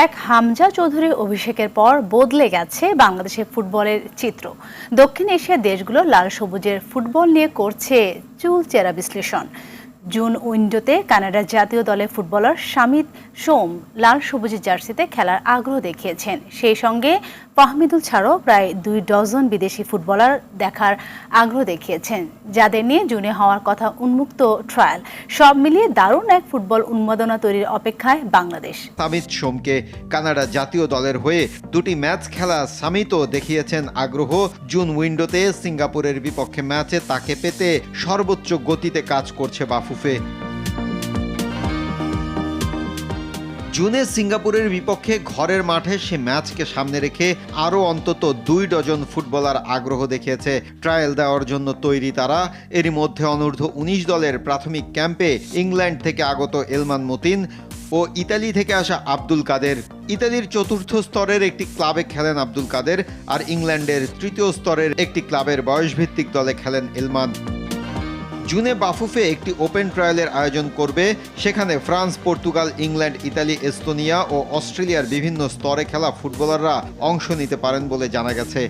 এক হামজা চৌধুরী অভিষেকের পর বদলে গেছে বাংলাদেশের ফুটবলের চিত্র। দক্ষিণ এশিয়ার দেশগুলো লাল সবুজের ফুটবল নিয়ে করছে চুলচেরা বিশ্লেষণ। জুন উইন্ডোতে কানাডার জাতীয় দলের ফুটবলার শামিত সোম লাল সবুজের জার্সিতে খেলার আগ্রহ দেখিয়েছেন। সেই সঙ্গে ফাহমিদুল ছাড়াও প্রায় 2 ডজন বিদেশি ফুটবলার দেখার আগ্রহ দেখিয়েছেন, যাদের নিয়ে জুনে হওয়ার কথা উন্মুক্ত ট্রায়াল। সব মিলিয়ে দারুণ এক ফুটবল উন্মাদনা তৈরির অপেক্ষায় বাংলাদেশ। শামিত সোমকে কানাডা জাতীয় দলের হয়ে 2টি ম্যাচ খেলা শামিতও দেখিয়েছেন আগ্রহ। জুন উইন্ডোতে সিঙ্গাপুরের বিপক্ষে ম্যাচে তাকে পেতে সর্বোচ্চ গতিতে কাজ করছে বাফুফে। জুনে সিঙ্গাপুরের বিপক্ষে ঘরের মাঠে সে ম্যাচকে সামনে রেখে আরও অন্তত 2 ডজন ফুটবলার আগ্রহ দেখিয়েছে। ট্রায়াল দেওয়ার জন্য তৈরি তারা। এরই মধ্যে অনূর্ধ্ব 19 দলের প্রাথমিক ক্যাম্পে ইংল্যান্ড থেকে আগত এলমান মতিন ও ইতালি থেকে আসা আব্দুল কাদের। ইতালির 4র্থ স্তরের একটি ক্লাবে খেলেন আব্দুল কাদের, আর ইংল্যান্ডের 3য় স্তরের একটি ক্লাবের বয়সভিত্তিক দলে খেলেন এলমান। জুনে বাফুফে একটি ওপেন ট্রায়ালের আয়োজন করবে। সেখানে France, Portugal, England, Italy, Estonia ও অস্ট্রেলিয়ার বিভিন্ন স্তরে খেলা ফুটবলাররা অংশ নিতে পারেন বলে জানা গেছে।